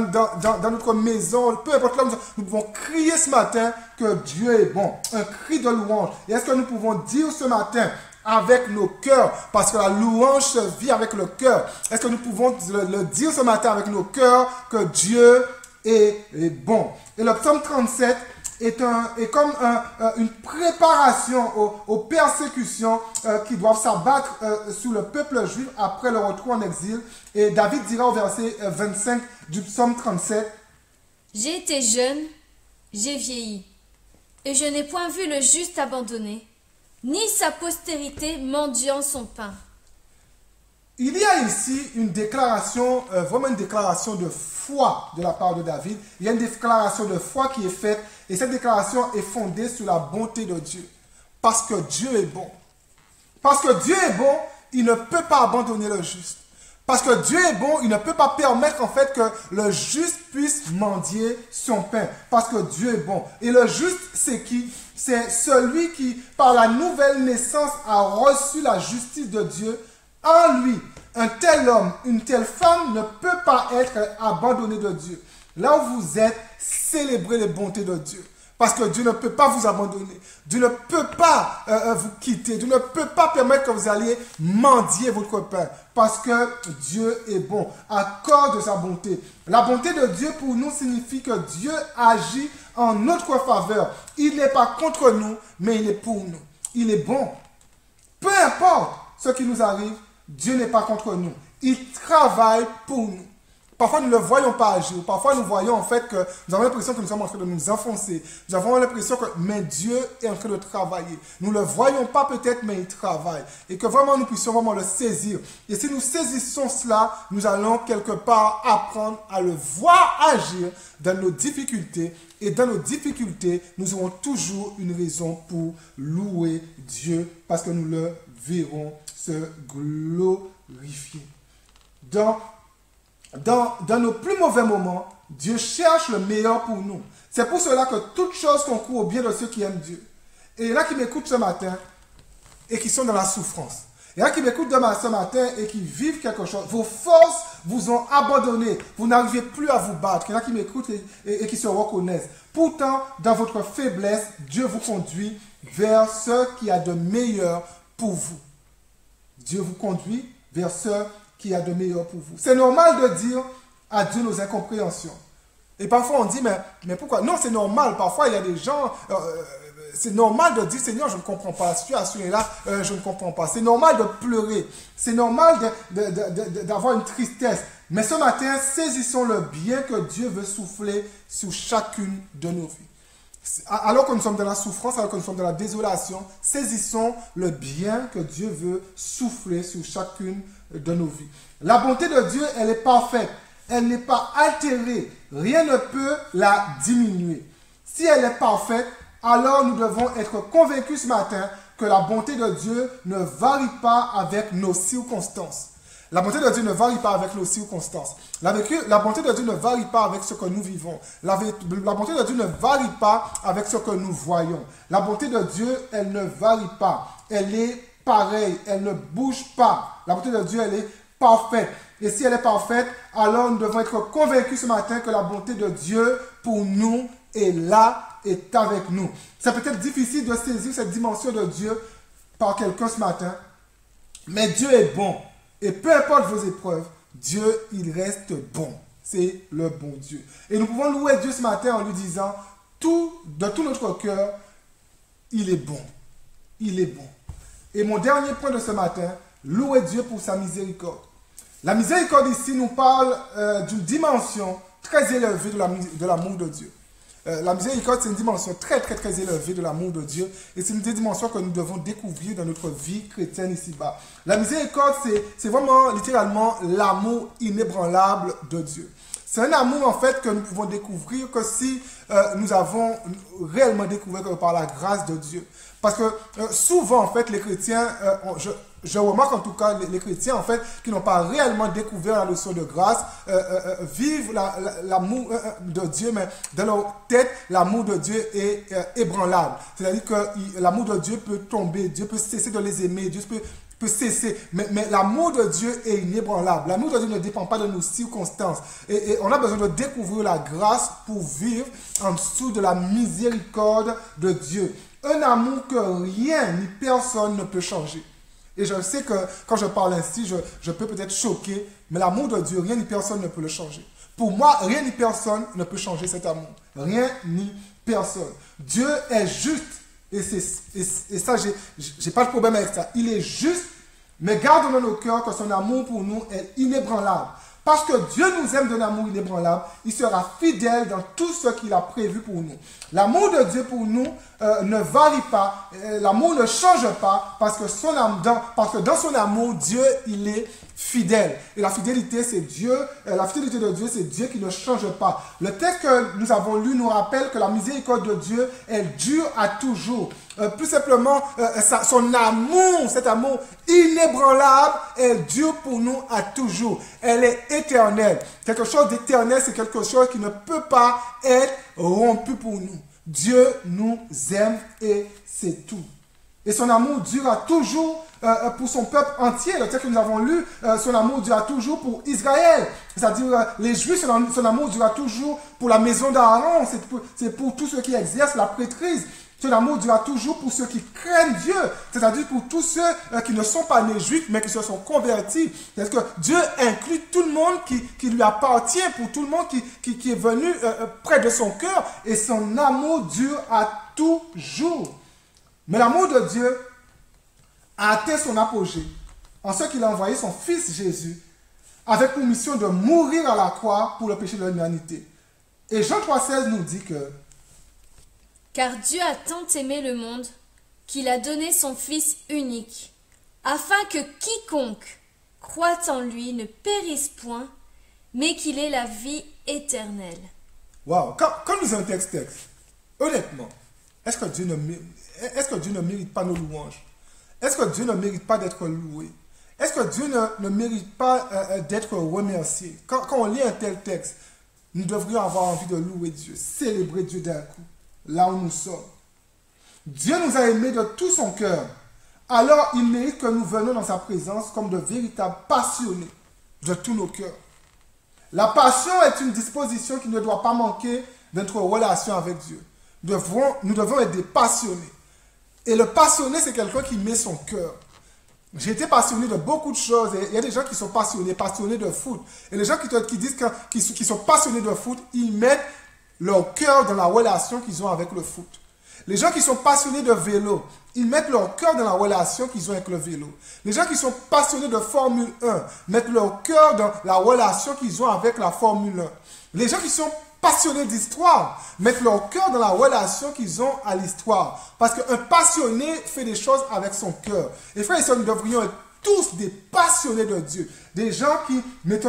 notre maison, peu importe là où nous pouvons crier ce matin que Dieu est bon. Un cri de louange. Et est-ce que nous pouvons dire ce matin avec nos cœurs, parce que la louange se vit avec le cœur. Est-ce que nous pouvons le dire ce matin avec nos cœurs que Dieu est bon? Et le psaume 37 est comme une préparation aux persécutions qui doivent s'abattre sur le peuple juif après le retour en exil. Et David dira au verset 25 du psaume 37, « J'ai été jeune, j'ai vieilli, et je n'ai point vu le juste abandonné, ni sa postérité mendiant son pain. » Il y a ici une déclaration, vraiment une déclaration de foi de la part de David. Il y a une déclaration de foi qui est faite et cette déclaration est fondée sur la bonté de Dieu. Parce que Dieu est bon. Parce que Dieu est bon, il ne peut pas abandonner le juste. Parce que Dieu est bon, il ne peut pas permettre en fait que le juste puisse mendier son pain. Parce que Dieu est bon. Et le juste, c'est qui? C'est celui qui, par la nouvelle naissance, a reçu la justice de Dieu. En lui, un tel homme, une telle femme ne peut pas être abandonné de Dieu. Là où vous êtes, célébrez les bontés de Dieu. Parce que Dieu ne peut pas vous abandonner. Dieu ne peut pas vous quitter. Dieu ne peut pas permettre que vous alliez mendier votre pain. Parce que Dieu est bon. À cause de sa bonté. La bonté de Dieu pour nous signifie que Dieu agit en notre faveur. Il n'est pas contre nous, mais il est pour nous. Il est bon. Peu importe ce qui nous arrive, Dieu n'est pas contre nous. Il travaille pour nous. Parfois, nous ne le voyons pas agir. Parfois, nous voyons en fait que nous avons l'impression que nous sommes en train de nous enfoncer. Nous avons l'impression que, mais Dieu est en train de travailler. Nous ne le voyons pas peut-être, mais il travaille. Et que vraiment, nous puissions vraiment le saisir. Et si nous saisissons cela, nous allons quelque part apprendre à le voir agir dans nos difficultés. Et dans nos difficultés, nous aurons toujours une raison pour louer Dieu parce que nous le verrons se glorifier. Dans nos plus mauvais moments, Dieu cherche le meilleur pour nous. C'est pour cela que toute chose concourt au bien de ceux qui aiment Dieu. Et là qui m'écoutent ce matin, et qui sont dans la souffrance. Il y en a qui m'écoutent ce matin et qui vivent quelque chose. Vos forces vous ont abandonné. Vous n'arrivez plus à vous battre. Il y en a qui m'écoutent et qui se reconnaissent. Pourtant, dans votre faiblesse, Dieu vous conduit vers ce qui a de meilleur pour vous. Dieu vous conduit vers ce qui a de meilleur pour vous. C'est normal de dire à Dieu nos incompréhensions. Et parfois on dit, mais pourquoi? Non, c'est normal. Parfois il y a des gens... c'est normal de dire, Seigneur, je ne comprends pas. La situation est là, je ne comprends pas. C'est normal de pleurer. C'est normal d'avoir une tristesse. Mais ce matin, saisissons le bien que Dieu veut souffler sur chacune de nos vies. Alors que nous sommes dans la souffrance, alors que nous sommes dans la désolation, saisissons le bien que Dieu veut souffler sur chacune de nos vies. La bonté de Dieu, elle est parfaite. Elle n'est pas altérée. Rien ne peut la diminuer. Si elle est parfaite, alors nous devons être convaincus ce matin que la bonté de Dieu ne varie pas avec nos circonstances. La bonté de Dieu ne varie pas avec nos circonstances. La bonté de Dieu ne varie pas avec ce que nous vivons. La bonté de Dieu ne varie pas avec ce que nous voyons. La bonté de Dieu, elle ne varie pas. Elle est pareille. Elle ne bouge pas. La bonté de Dieu, elle est parfaite. Et si elle est parfaite, alors nous devons être convaincus ce matin que la bonté de Dieu pour nous est là, est avec nous. C'est peut-être difficile de saisir cette dimension de Dieu par quelqu'un ce matin, mais Dieu est bon. Et peu importe vos épreuves, Dieu, il reste bon. C'est le bon Dieu. Et nous pouvons louer Dieu ce matin en lui disant, de tout notre cœur, il est bon. Il est bon. Et mon dernier point de ce matin, louer Dieu pour sa miséricorde. La miséricorde ici nous parle d'une dimension très élevée de l'amour de Dieu. La miséricorde, c'est une dimension très élevée de l'amour de Dieu. Et c'est une des dimensions que nous devons découvrir dans notre vie chrétienne ici-bas. La miséricorde, c'est vraiment, littéralement, l'amour inébranlable de Dieu. C'est un amour, en fait, que nous pouvons découvrir que si nous avons réellement découvert que par la grâce de Dieu. Parce que souvent, en fait, les chrétiens, je remarque en tout cas les chrétiens, en fait, qui n'ont pas réellement découvert la leçon de grâce, vivent l'amour de Dieu, mais dans leur tête, l'amour de Dieu est ébranlable. C'est-à-dire que l'amour de Dieu peut tomber, Dieu peut cesser de les aimer, Dieu peut cesser. Mais l'amour de Dieu est inébranlable. L'amour de Dieu ne dépend pas de nos circonstances. Et on a besoin de découvrir la grâce pour vivre en dessous de la miséricorde de Dieu. Un amour que rien ni personne ne peut changer. Et je sais que quand je parle ainsi, je peux peut-être choquer, mais l'amour de Dieu, rien ni personne ne peut le changer. Pour moi, rien ni personne ne peut changer cet amour. Rien ni personne. Dieu est juste. Et ça, j'ai pas de problème avec ça. Il est juste, mais gardons dans nos cœurs que son amour pour nous est inébranlable. Parce que Dieu nous aime d'un amour inébranlable, il sera fidèle dans tout ce qu'il a prévu pour nous. L'amour de Dieu pour nous ne varie pas, l'amour ne change pas, parce que dans son amour, Dieu, il est fidèle. Et la fidélité, c'est Dieu, la fidélité de Dieu, c'est Dieu qui ne change pas. Le texte que nous avons lu nous rappelle que la miséricorde de Dieu, elle dure à toujours. Plus simplement, son amour, cet amour inébranlable, elle dure pour nous à toujours. Elle est éternelle. Quelque chose d'éternel, c'est quelque chose qui ne peut pas être rompu pour nous. Dieu nous aime et c'est tout. Et son amour durera toujours pour son peuple entier. Le texte que nous avons lu, son amour durera toujours pour Israël. C'est-à-dire, les Juifs, son amour durera toujours pour la maison d'Aaron. C'est pour tous ceux qui exercent la prêtrise. Son amour durera toujours pour ceux qui craignent Dieu. C'est-à-dire pour tous ceux qui ne sont pas nés juifs, mais qui se sont convertis. C'est-à-dire que Dieu inclut tout le monde qui lui appartient, pour tout le monde qui est venu près de son cœur. Et son amour dure à toujours. Mais l'amour de Dieu a atteint son apogée en ce qu'il a envoyé son Fils Jésus avec pour mission de mourir à la croix pour le péché de l'humanité. Et Jean 3,16 nous dit que car Dieu a tant aimé le monde qu'il a donné son Fils unique, afin que quiconque croit en lui ne périsse point, mais qu'il ait la vie éternelle. Waouh! Quand nous avons un texte, honnêtement, est-ce que Dieu ne mérite pas nos louanges? Est-ce que Dieu ne mérite pas d'être loué? Est-ce que Dieu ne mérite pas d'être remercié? Quand on lit un tel texte, nous devrions avoir envie de louer Dieu, célébrer Dieu d'un coup, là où nous sommes. Dieu nous a aimés de tout son cœur, alors il mérite que nous venions dans sa présence comme de véritables passionnés de tous nos cœurs. La passion est une disposition qui ne doit pas manquer de notre relation avec Dieu. Nous devons être des passionnés. Et le passionné, c'est quelqu'un qui met son cœur. J'ai été passionné de beaucoup de choses. Et il y a des gens qui sont passionnés de foot. Et les gens qui disent qu'ils sont passionnés de foot, ils mettent leur cœur dans la relation qu'ils ont avec le foot. Les gens qui sont passionnés de vélo, ils mettent leur cœur dans la relation qu'ils ont avec le vélo. Les gens qui sont passionnés de Formule 1 mettent leur cœur dans la relation qu'ils ont avec la Formule 1. Les gens qui sont passionnés d'histoire mettent leur cœur dans la relation qu'ils ont à l'histoire. Parce qu'un passionné fait des choses avec son cœur. Et frères et sœurs, nous devrions être tous des passionnés de Dieu. Des gens qui mettent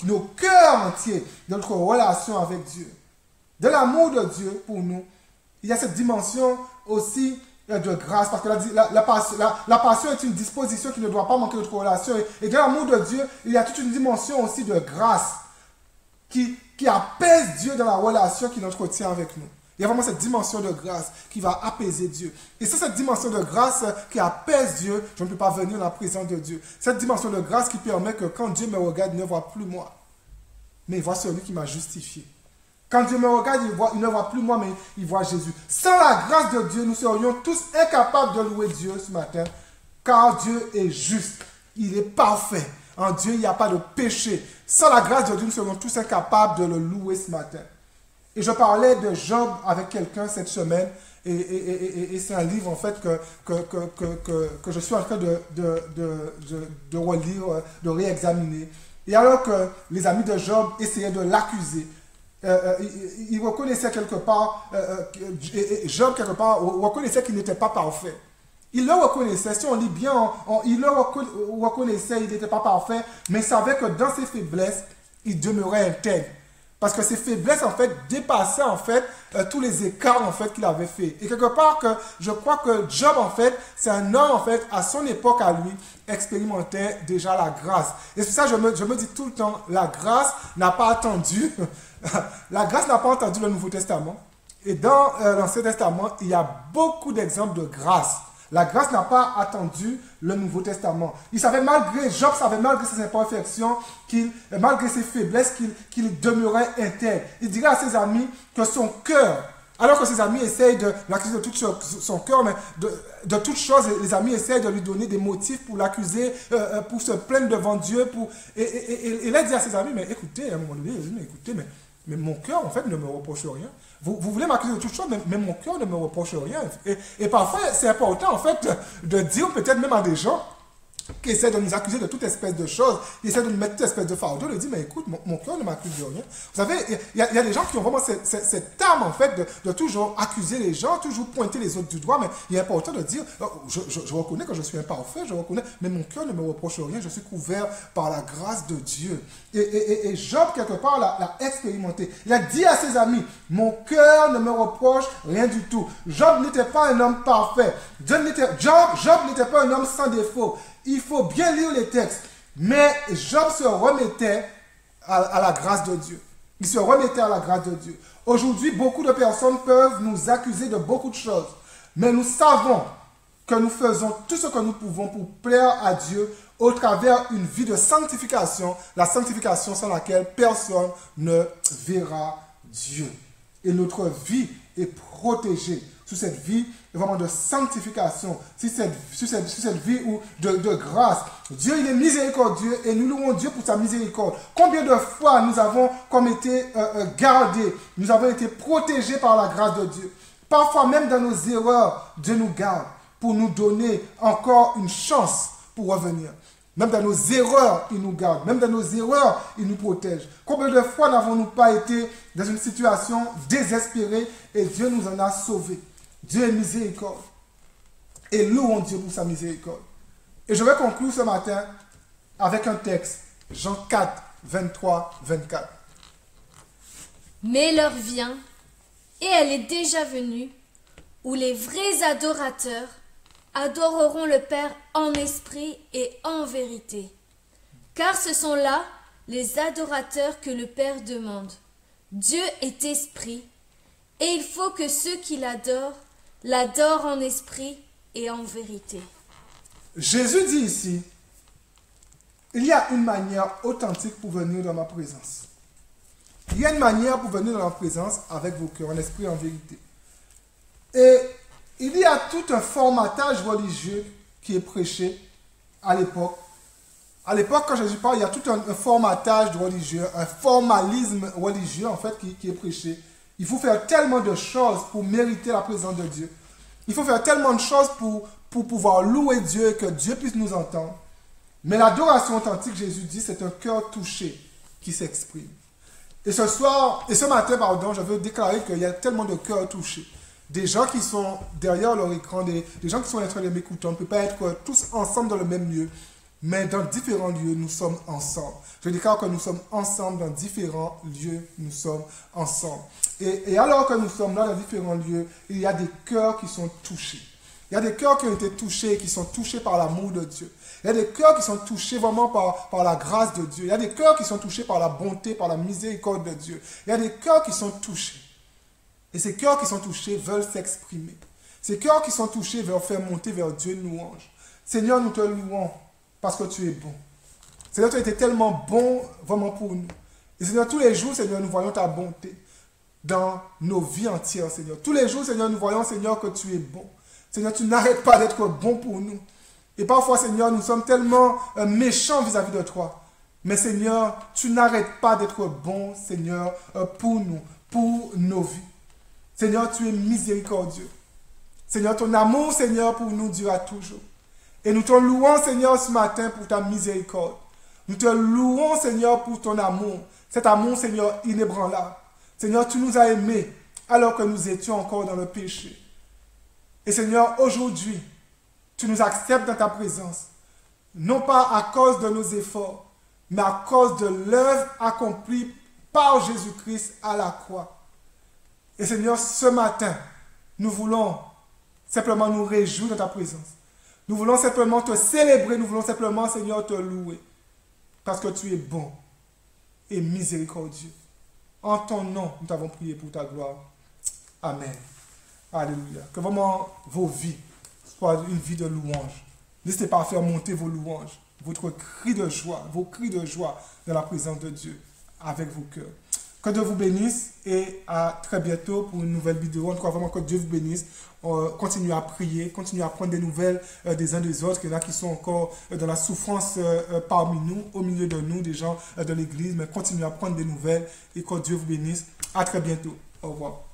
nos cœurs entiers dans notre relation avec Dieu. De l'amour de Dieu pour nous, il y a cette dimension aussi de grâce, parce que la passion est une disposition qui ne doit pas manquer de notre relation. Et dans l'amour de Dieu, il y a toute une dimension aussi de grâce qui apaise Dieu dans la relation qu'il entretient avec nous. Il y a vraiment cette dimension de grâce qui va apaiser Dieu. Et c'est cette dimension de grâce qui apaise Dieu. Je ne peux pas venir dans la présence de Dieu. Cette dimension de grâce qui permet que quand Dieu me regarde, il ne voit plus moi, mais il voit celui qui m'a justifié. Quand Dieu me regarde, il ne voit plus moi, mais il voit Jésus. Sans la grâce de Dieu, nous serions tous incapables de louer Dieu ce matin, car Dieu est juste. Il est parfait. En Dieu, il n'y a pas de péché. Sans la grâce de Dieu, nous serions tous incapables de le louer ce matin. Et je parlais de Job avec quelqu'un cette semaine, et c'est un livre en fait que je suis en train de relire, de réexaminer. Et alors que les amis de Job essayaient de l'accuser, il reconnaissait quelque part, Job quelque part reconnaissait qu'il n'était pas parfait. Il le reconnaissait, si on lit bien, il le reconnaissait, il n'était pas parfait, mais il savait que dans ses faiblesses, il demeurait intègre. Parce que ses faiblesses, en fait, dépassaient, en fait, tous les écarts, en fait, qu'il avait fait. Et quelque part, je crois que Job, en fait, c'est un homme, en fait, à son époque, à lui, expérimentait déjà la grâce. Et c'est pour ça que je me dis tout le temps, la grâce n'a pas attendu, la grâce n'a pas attendu le Nouveau Testament. Et dans l'Ancien Testament, il y a beaucoup d'exemples de grâce. La grâce n'a pas attendu le Nouveau Testament. Job savait malgré ses imperfections, malgré ses faiblesses, qu'il demeurait intègre. Il dirait à ses amis que son cœur, alors que ses amis essayent de l'accuser de tout son cœur, mais de toutes choses, les amis essayent de lui donner des motifs pour l'accuser, pour se plaindre devant Dieu. Et là, il dit à ses amis, mais écoutez, à un moment donné, il dit, mais écoutez, mais mon cœur, en fait, ne me reproche rien. Vous voulez m'accuser de toutes choses, mais mon cœur ne me reproche rien. Et parfois, c'est important, en fait, de dire peut-être même à des gens qui essaient de nous accuser de toute espèce de choses, qui essaient de nous mettre toute espèce de fardeau, de dire, mais écoute, mon cœur ne m'accuse de rien. Vous savez, il y a des gens qui ont vraiment cette âme, en fait, de toujours accuser les gens, toujours pointer les autres du doigt, mais il est important de dire, je reconnais que je suis imparfait, je reconnais, mais mon cœur ne me reproche rien, je suis couvert par la grâce de Dieu. Et Job, quelque part, l'a expérimenté. Il a dit à ses amis, mon cœur ne me reproche rien du tout. Job n'était pas un homme parfait. Job n'était pas un homme sans défaut. Il faut bien lire les textes. Mais Job se remettait à la grâce de Dieu. Il se remettait à la grâce de Dieu. Aujourd'hui, beaucoup de personnes peuvent nous accuser de beaucoup de choses. Mais nous savons que nous faisons tout ce que nous pouvons pour plaire à Dieu au travers d'une vie de sanctification. La sanctification sans laquelle personne ne verra Dieu. Et notre vie est protégée sous cette vie vraiment de sanctification, sur cette vie de grâce. Dieu, il est miséricordieux et nous louons Dieu pour sa miséricorde. Combien de fois nous avons comme été gardés, nous avons été protégés par la grâce de Dieu. Parfois même dans nos erreurs, Dieu nous garde pour nous donner encore une chance pour revenir. Même dans nos erreurs, il nous garde. Même dans nos erreurs, il nous protège. Combien de fois n'avons-nous pas été dans une situation désespérée et Dieu nous en a sauvés. Dieu est miséricorde. Et louons Dieu pour sa miséricorde. Et je vais conclure ce matin avec un texte. Jean 4, 23, 24. Mais l'heure vient, et elle est déjà venue, où les vrais adorateurs adoreront le Père en esprit et en vérité. Car ce sont là les adorateurs que le Père demande. Dieu est esprit, et il faut que ceux qui l'adorent en esprit et en vérité. Jésus dit ici, il y a une manière authentique pour venir dans ma présence. Il y a une manière pour venir dans ma présence avec vos cœurs, en esprit et en vérité. Et il y a tout un formatage religieux qui est prêché à l'époque. À l'époque, quand Jésus parle, il y a tout un formatage religieux, un formalisme religieux, en fait, qui est prêché. Il faut faire tellement de choses pour mériter la présence de Dieu. Il faut faire tellement de choses pour pouvoir louer Dieu et que Dieu puisse nous entendre. Mais l'adoration authentique, Jésus dit, c'est un cœur touché qui s'exprime. Et ce matin, pardon, je veux déclarer qu'il y a tellement de cœurs touchés. Des gens qui sont derrière leur écran, des gens qui sont en train de m'écouter. On ne peut pas être tous ensemble dans le même lieu, mais dans différents lieux, nous sommes ensemble. Je déclare que nous sommes ensemble dans différents lieux, nous sommes ensemble. Et alors que nous sommes là dans différents lieux, il y a des cœurs qui sont touchés. Il y a des cœurs qui ont été touchés, qui sont touchés par l'amour de Dieu. Il y a des cœurs qui sont touchés vraiment par la grâce de Dieu. Il y a des cœurs qui sont touchés par la bonté, par la miséricorde de Dieu. Il y a des cœurs qui sont touchés. Et ces cœurs qui sont touchés veulent s'exprimer. Ces cœurs qui sont touchés veulent faire monter vers Dieu une louange. Seigneur, nous te louons parce que tu es bon. Seigneur, tu as été tellement bon vraiment pour nous. Et Seigneur, tous les jours, Seigneur, nous voyons ta bonté dans nos vies entières, Seigneur. Tous les jours, Seigneur, nous voyons, Seigneur, que tu es bon. Seigneur, tu n'arrêtes pas d'être bon pour nous. Et parfois, Seigneur, nous sommes tellement méchants vis-à-vis de toi. Mais Seigneur, tu n'arrêtes pas d'être bon, Seigneur, pour nous, pour nos vies. Seigneur, tu es miséricordieux. Seigneur, ton amour, Seigneur, pour nous durera toujours. Et nous te louons, Seigneur, ce matin pour ta miséricorde. Nous te louons, Seigneur, pour ton amour. Cet amour, Seigneur, inébranlable. Seigneur, tu nous as aimés alors que nous étions encore dans le péché. Et Seigneur, aujourd'hui, tu nous acceptes dans ta présence. Non pas à cause de nos efforts, mais à cause de l'œuvre accomplie par Jésus-Christ à la croix. Et Seigneur, ce matin, nous voulons simplement nous réjouir dans ta présence. Nous voulons simplement te célébrer, nous voulons simplement, Seigneur, te louer. Parce que tu es bon et miséricordieux. En ton nom, nous t'avons prié pour ta gloire. Amen. Alléluia. Que vraiment vos vies soient une vie de louange. N'hésitez pas à faire monter vos louanges, votre cri de joie, vos cris de joie dans la présence de Dieu avec vos cœurs. Que Dieu vous bénisse et à très bientôt pour une nouvelle vidéo. En tout cas, vraiment que Dieu vous bénisse. Continuez à prier, continuez à prendre des nouvelles des uns des autres. Il y en a qui sont encore dans la souffrance parmi nous, au milieu de nous, des gens de l'église. Mais continuez à prendre des nouvelles et que Dieu vous bénisse. À très bientôt. Au revoir.